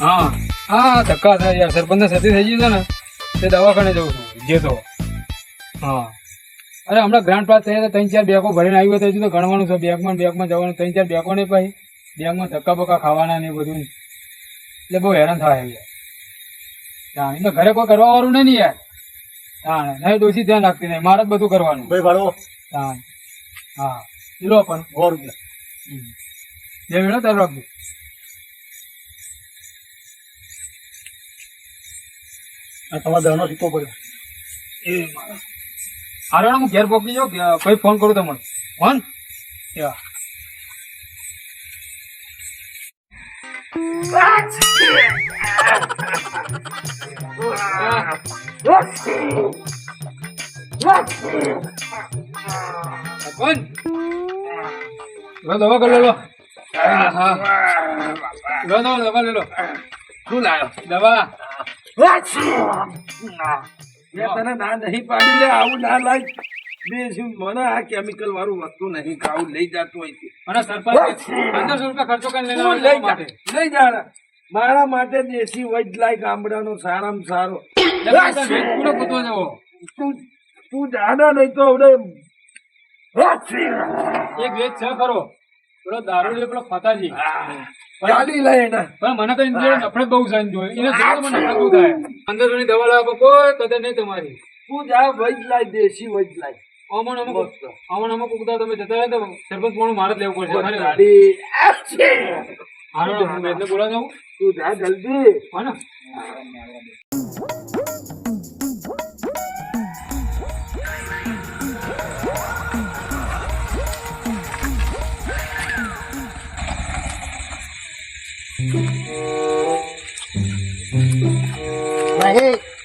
હા હા ધક્કા થાય યાર, સરપંચ સતી થઈ ગઈ છે ને તે દવાખાને જવું છું જે તો. હા અરે હમણાં ગ્રાન્ડ પાસ થયા હતા, 3-4 બેગો ભરીને આવ્યું હતું, હજુ તો ગણવાનું છે બેગમાં જવાનું, 3-4 બેગો નહીં પછી બેગમાં ધક્કા બક્કા ખાવાના ને બધું, એટલે બહુ હેરાન થાય યાર. એમને ઘરે કોઈ કરવા વાળું નહીં યાર. હા નહીં ડોસી ધ્યાન રાખતી નહીં, મારે જ બધું કરવાનું. હા હા કિલો પણ 100 રૂપિયા 2 મિનિટ તારું રાખજો. તમારે દવાનો સિક્કો પડ્યો એ હારો, હું ઘેર પહોંચી જાઉં, પછી ફોન કરું તમને. ફોન દવા કરી લો. હા લો દવા લઈ લો. શું લાયો દવા? તને ના નહીં પાડી લે, આવું ના લાય દેશું મને. આ કેમિકલ વાળું વસ્તુ નહીં ખાવું, લઈ જતું હોય છે. અને સરપંચ 1500 રૂપિયા ખર્ચો કરીને લઈને માટે લઈ જા. મારા માટે દેશી વૈદ લાય, ગામડાનો સારામાં સારો. પૂરો કૂદવા જવો. તું જાના નહીં તો હવે એક વેચ છે ખરો, પેલો દારૂ લે પેલો ફતાજી ચાલી લે એના. પણ મને તો એની જોડે નફરત બહુ છે, એને જોડે મને નફરત બહુ થાય. 1500 ની દવા લાવવા કોઈ કદર નહીં તમારી. તું જા વૈદ લાય, દેશી વૈદ લાય. અમુક ઉગતા તમે જતા રહે તો સરપંચ પણ મારે જ લેવું પડશે. ગાડી હારો હું વેચને બોલા જાઉં. તું જા જલ્દી. હા ને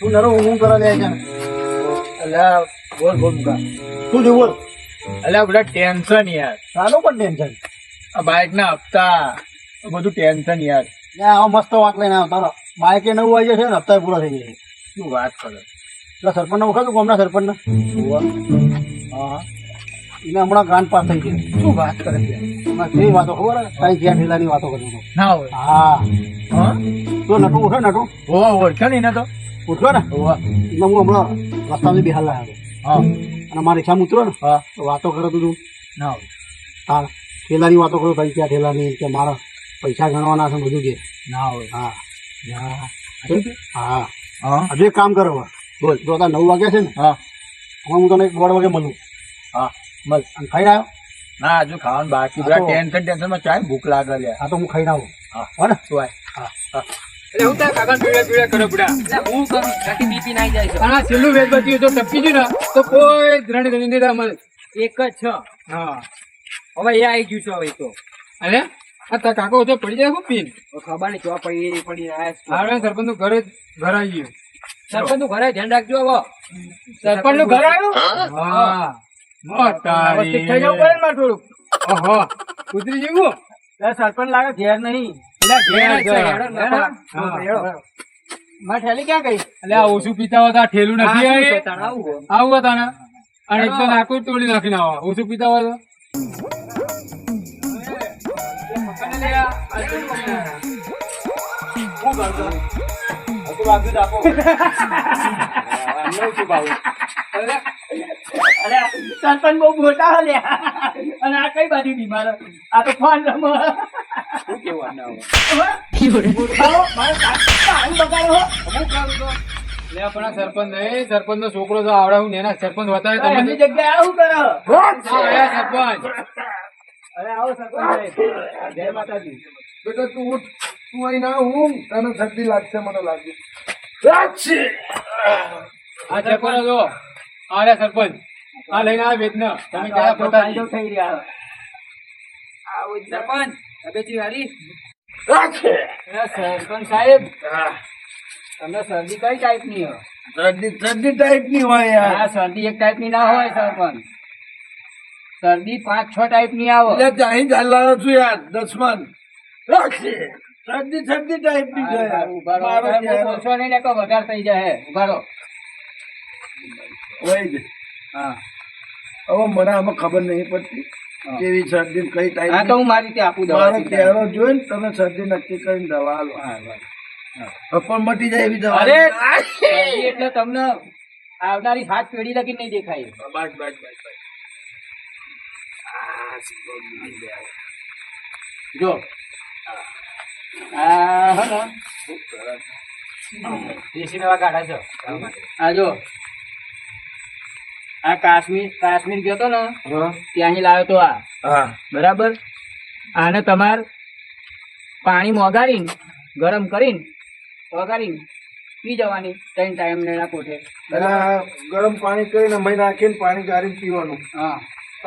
તું નરો ઊંઘ કરવા લે છે. અલ્યા બોલ બોલ મુકા. શું થયું બોલ? અલ્યા બધા ટેન્શન યાર, સારું પણ ટેન્શન. આ બાઇક ના હપ્તા બધું ટેન્શન યાર. આવો મસ્ત વાત લઈને આવ્યો તારો. બાઈકે નવું આવી જશે ને હપ્તા પૂરા થઈ જશે. શું વાત કરે? એટલે સરપંચ ઓળખા તું ગામના સરપંચ ને? હા એને હમણાં ગ્રાન્ડ પાસ થઈ ગઈ. શું વાત કરે છે? કેવી વાતો ખબર હે? તારી ઘેર ઠેલાની વાતો કરી તો. ના હોય. હા હા તો નટું ઉઠે નટું ઓળખે ને એને તો. ઉઠો ને એટલે હું હમણાં રસ્તામાં બિહાર લાવ્યો. હા અને મારા રિક્ષામાં ઉતરો ને હા તો વાતો કરે તું. ના હોય. હા ઠેલાની વાતો કરું, કઈ ક્યાં ઠેલાની કે મારા પૈસા ગણવાના છે બધું કે. ના હોય. હા હા હા હજુ એક કામ કરો બોલ. જો તાર 9 વાગ્યા છે ને, હા હું તને 1:30 વાગે મળું. હા મલ. અને ખાઈ આવ્યો? ના હજુ ખાવાનું બાકી. બધા ટેન્શન માં ચાય ભૂખ લાગે લે. હા તો હું ખાઈ આવું. હા હો ને? શું હા હા. એટલે હું તાર કાકા પીળા કરે બુડા. હું કરું બાકી બીપી નાઈ જાય છે. અને આ છેલ્લું વેચ બચ્યું જો ટપકી ગયું ને તો કોઈ ધણી ધણી નહીં મળે. એક જ છે. હા હવે એ આવી ગયું છે. હવે તો અરે આ તાર કાકો તો પડી જાય શું પીન? ખબર નહીં ચો પડી આવે સરપંચ નું ઘર આવી ગયું. સરપંચ નું ઘરે ધ્યાન રાખજો. હવે સરપંચ નું ઘર આવ્યું. હા વ્યવસ્થિત થઈ જવું પડે ને મારે થોડુંક. ઓહો કુતરી જેવું. સરપંચ લાગે ઘેર નહીં. મારે ઠેલી ક્યાં ગઈ? એટલે આ ઓછું પીતા હોય તો આ ઠેલું નથી આવી. આવું હતા ને અને એક તો નાકું તોડી નાખીને આવો. ઓછું પીતા હોય તો સરપંચ બહુ મોટા હલ્યા. અને આ કઈ બાજુ બીમાર? આ તો ફોન રમ. શું કેવું મારે બગાડો. લે પણ આ સરપંચ નહીં, સરપંચ નો છોકરો તો આવડે હું એના સરપંચ બતાવે તમે. એમની જગ્યાએ આવું કરો. સરપંચ અરે આવો સરપંચ. જય માતાજી. બેટા તું ઉઠ, તું અહીં ના ઊંઘ. તને શરદી લાગશે મને લાગે. આ સરપંચ જો આ સરપંચ આ લઈને આ વેચ ને તમે કયા પોતા થઈ રહ્યા. આવો સરપંચ તબેતી વાળી. સરપંચ સાહેબ તમને શરદી કઈ ટાઈપ ની હોય? શરદી ટાઈપ ની હોય યાર. આ શરદી એક ટાઈપ ની ના હોય સરપંચ. શરદી 5-6 ટાઈપ ની આવે. એટલે ત્યાં ચાલવાનો છું યાર 10માં. શરદી ટાઈપ ની છે યાર. મારો ચહેરો. ઓછો નહીં ને વધારે થઈ જાય. ઉભારો. હોય જ. હા હવે મને આમાં ખબર નહીં પડતી કેવી શરદી કઈ ટાઈપ. હા તો હું મારી રીતે આપું દવા. મારો ચહેરો જોઈને તમે શરદી નક્કી કરીને દવા આલો. પણ મટી જાય એવી દવા અરે એટલે તમને આવનારી 7 પેઢી લગી નહીં દેખાય. બસ બસ બસ બસ આ સીધો લઈ લે. જો આ હે ને દેશી દવા કાઢા છો. આ જો આ કાશ્મીર ગયો તો ને હા ત્યાંથી લાવ્યો તો આ હા બરાબર. આને તમાર પાણી મોગાડીને ગરમ કરીને વગાડીને પી જવાની 3 ટાઈમ ને કોઠે. અને આ ગરમ પાણી કરીને મહી નાખીને પાણી ગાળીને પીવાનું. હા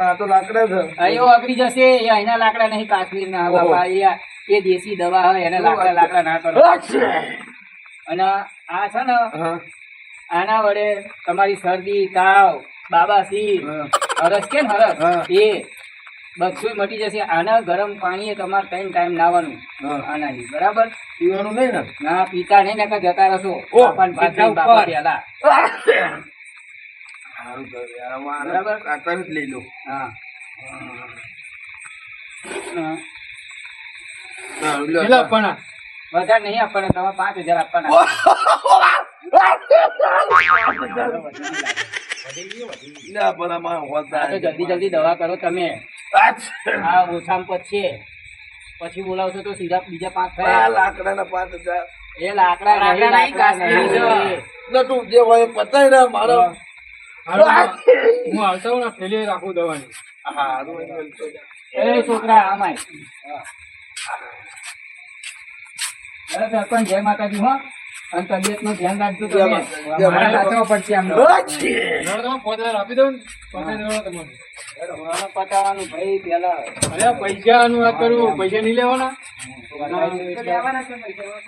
આ તો લાકડા છે. અહીંયા અગડી જશે. એ અહીંના લાકડા નહીં, કાશ્મીર ના બાપા. એ દેશી દવા હોય એને લાકડા ના કરો. અને આ છે ને હા આના વડે તમારી શરદી તાવ બાબાસી હા. હરસ કે ને હરસ હા. એ બધું મટી જશે. આના ગરમ પાણી તમારે 3 ટાઈમ નાવાનું હા. આનાથી બરાબર. પીવાનું નહીં ને. ના પીતા નહીં ને જતા રહેશો. ઓહ, બાપાને ભાત પીતા લઈને બાપા ઉપર. પહેલા. સારું તો યાર, હવે આને બરાબર. કાતર જ લઈ લો. હા સારું, લ્યો. કેટલા આપવાના? વધારે નહીં આપવાના, તમે 5000 આપવાના. લ્યો, પણ આમાં હોતા આ તો જલ્દી દવા કરો તમે. આ ઓછામાં પછી પછી બોલાવશો તો સીધા બીજા 5 આ થયા. લાકડાના 5000. એ લાકડા નહીં, કાશ્મીરી છે. નતું જે હોય એ પતાય ને મારો. હાલો, હું આવતા હું ને થેલી રાખું દવાની. હારું, એ બોલતો જા. એ છોકરા આમાય. અરે સરપંચ જય માતાજી હો. અને તબિયતનું ધ્યાન રાખજો તમે. જય મારા માતાજી. રાખવા પડશે આમને. રડો તમે 5000 આપી દઉં ને 5000 તમને. ઘોડાને પટાવવાનું ભાઈ પેલા. અરે પૈસાનું વાત કરું, પૈસા નહીં લેવાના. લેવાના છે પૈસા.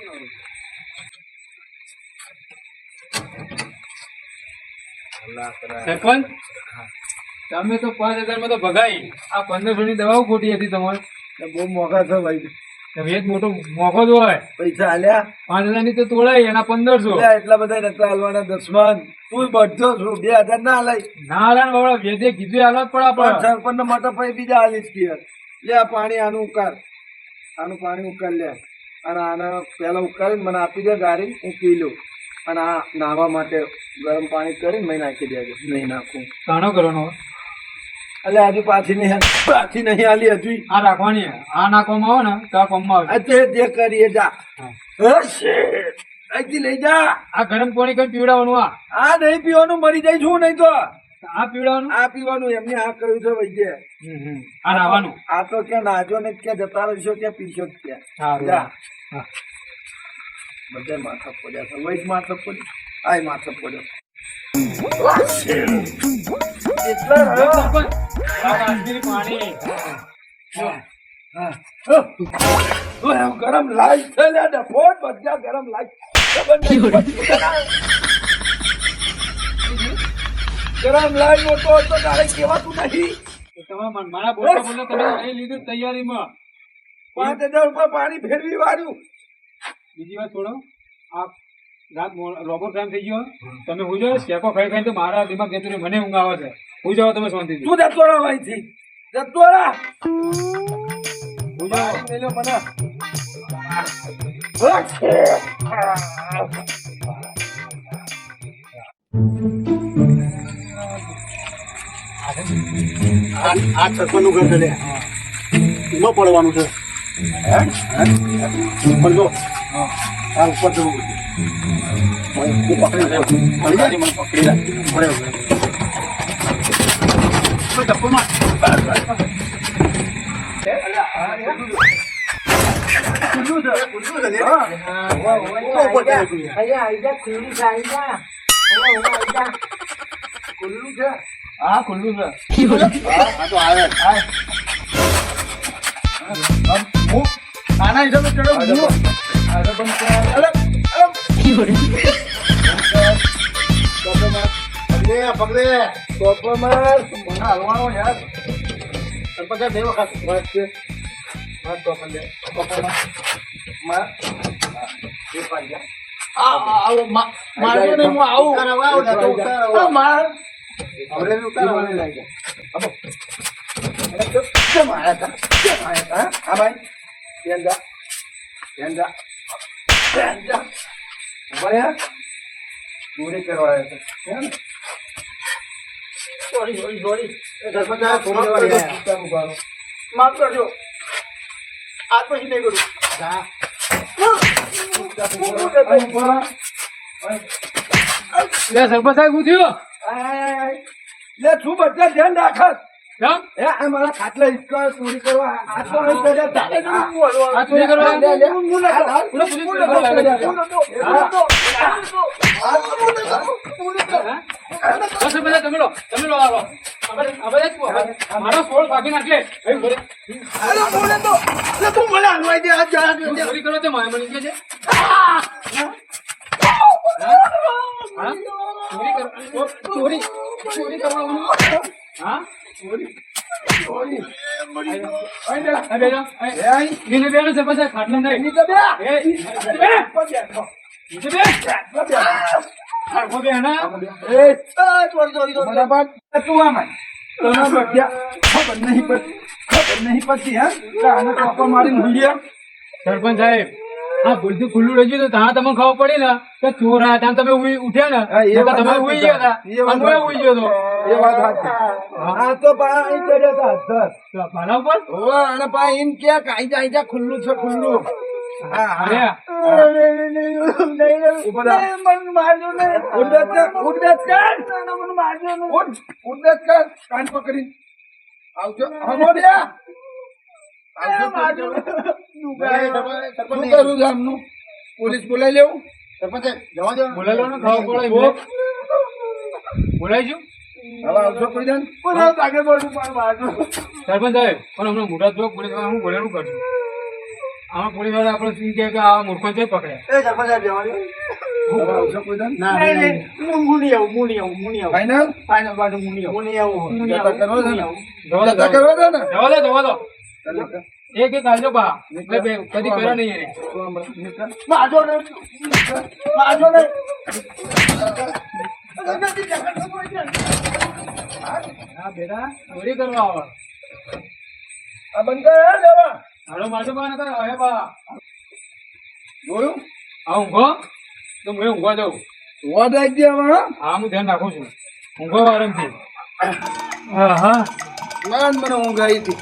સરપંચ તમે તો 5000 માં તો ભગાઈ. આ 1500 ની દવાઓ ખોટી હતી તમારે. એ બહુ મોંઘા છે ભાઈ. રેટ મોટો મોંઘો જ હોય. પૈસા આલ્યા 5000 ની તો તોડાય, એના 1500. લ્યા, એટલા બધા નતા હાલવાના દસમાન. તું બધો છું 2000 ના હાલાય. નારાયણ બાબા વેદે કીધું એ હાલત પડે પણ આપણે. સરપંચ માટે પછી બીજા હાલીશ કે લે આ પાણી આનું ઉકાર. આનું પાણી ઉકાર લે. અને આના પેલા ઉકારીને મને આપી દે ગાડી, હું પી લઉં. અને આ નાહવા માટે ગરમ પાણી કરીને મેં નાખી દેજો. નહીં નાખું કાણો કરવાનો એટલે હજુ પાછી નહીં હાલી હજુ. આ રાખવાની. આ નાખવામાં આવે ને તો આ પંપમાં આવે. અત્યારે જે કરીએ જા. હા. અહીંથી લઈ જા. આ ગરમ પાણી કરી પીવડાવવાનું. આ નહીં પીવાનું, મરી જાય છું નહીં તો. આ પીવડાવવાનું. આ પીવાનું એમને આ કર્યું છે વૈદ્ય. આ નાવાનું. આ તો ક્યાં નાજો ને ક્યાં જતા રહેશો ક્યાં પીશો ક્યાં. સારું. જા. હા. બધા માથા પડ્યા છે. વૈદ માથા પડ્યો. આ માથા પડ્યો. એટલા રહ્યો. સરપંચ, આ કાશ્મીરી પાણી. ગરમ લાઈટ છે લે ડફોટ બધા ગરમ લાઈટ. ગરમ લાઈટ નતો તો તારે કેવાતું નહીં. તમે મારા બોલતા બોલતા તમે લઈ લીધું તૈયારીમાં. 5000 રૂપિયા પાણી ફેરવી વાળ્યું. બીજી વાત છોડો. આ રાત રોબો ટાઈમ થઈ ગયો. તમે હું જો શેકો ખાઈ ખાઈ તો મારા દિમાગ જતું રહ્યું. મને ઊંઘ આવે છે. હું જાઓ તમે શાંતિથી. તું જતો રહો અહીંથી. જતો રહો. પાણી મેલ્યો મને. આ સરપંચનું ઘર છે લે. એમાં પડવાનું છે. ઉપર જો. આ ઉપર જો. હું પકડી લે. પડી જાય મને પકડી લે. પડે હવે. કોઈ ધક્કો માર. ખુલ્લું છે. ખુલ્લું છે લે. ઉપર જાય તું. ખુલ્લું છે. હા ખુલ્લું છે. હા તો આવે. આના હિસાબે ચડો હું. પકડે. ટોપરમાં મને હલવાનો યાર. સરપંચ બે વખત વાત છે. મારજો નહીં હું આવું. માર. હવે ઉતારવાનું લાગે. કેમ આયા તા? કેમ આયા તા? હા ભાઈ. ધ્યાન જા. ધ્યાન જા. ઉભા યાર. ચોરી કરવા આવ્યા છે. હે ને? સોરી સોરી સોરી એ સરપંચ આ ચોરી કરવા આવ્યા. ચૂપચાપ ઉભા રહો. માફ કરજો આજ પછી નહીં કરું ચૂપચાપ ઉભા રહો. અહીં ઉભા રહો. લે સરપંચ સાહેબ શું થયું લે શું બધા ધ્યાન રાખત કેમ એ આ મારા ખાટલા હિચકો ચોરી કરવા આ તો નહીં કર્યા તારે જ હું બોલવાનું. આ ચોરી કરવા લે, લે. હું નતો. આ પૂરો પોલીસ સ્ટેશન લાગે છે. હું નતો. બસ સરપંચ તમે લો આવો મારો સોળ ભાગી નાખે ભાઈ બોલે અરે બોલે તો અરે તું મને હલવાઈ દે આ જા તું ચોરી કરો તે મારે મળી ગયા છે ચોરી કરવાનું હા ચોરી. અહીં બેસો. નીચે બેસો સરપંચ સાહેબ, ખાટલા નહીં. નીચે બે. એ, નીચે બે. નીચે બે. સરખો બે, હે ને? એ ચોરી બરાબર તું આમાં તને બધા ખબર નહીં પડતી હા કે આને ચોપા મારીને ભૂલ્યા. સરપંચ સાહેબ આ ભૂલથી ખુલ્લું રહી ગયું તો ત્યાં તમને ખબર પડી ને કે ચોર આયા ત્યાં તમે ઉઠ્યા ને હા, એ નકર વાત તમે સાચી. ઉઈ ગયા હતા એ વાત અને હું ઉઈ ગયો હતો એ વાત સાચી. આ તો પાણી ચડ્યા હતા અધર. તો મારા ઉપર ઓવે, અને પા એમ કે આઈજા ખુલ્લું છે ખુલ્લું. હા અરે હા ઉપર આ. ઉઠ બેસ કર. ઉઠ બેસ કર. કાન પકડી આવજો હમો દે આવજો. શું કરું ગામનું પોલીસ બોલાવી લેવું. સરપંચ જવા દો બોલાલો ને ખબર પડે એમને. બોલાઈ છું હવે આવજો કોઈ દાન. સરપંચ સાહેબ પણ હમણાં મોટા ચોક પોલીસ વાળા હું બોલેલું કરશું આમાં પોલીસ વાળા આપણે શું કહે કે આ મૂર્ખો છે પકડ્યા એ સરપંચ સાહેબ જવા દો હવે આવજો કોઈ દાન. નહીં નહીં હું નહીં આવું ફાઈનલ ફાઇનલ બાજુ હું નહીં આવું જતા કરવા દો ને. જવા દો, જતા કરવા દો ને. જવા દો જવા દો ચાલો કર. એક આવજો બા એટલે બે કદી કર્યા નહીં એને તો હમણાં નીકળ. માજો ને માજો ને હા બેટા ચોરી કરવા આવો આ બંધ કર જવા. હાલો મારજો બા નકર હવે બા જોયું આ ઊંઘો તો હું ઊંઘવા જાઉં વોટ આવી ગયા હવે હા? હા હું ધ્યાન રાખું છું ઊંઘો આરામથી હા હા મને ઊંઘ આવી હતી.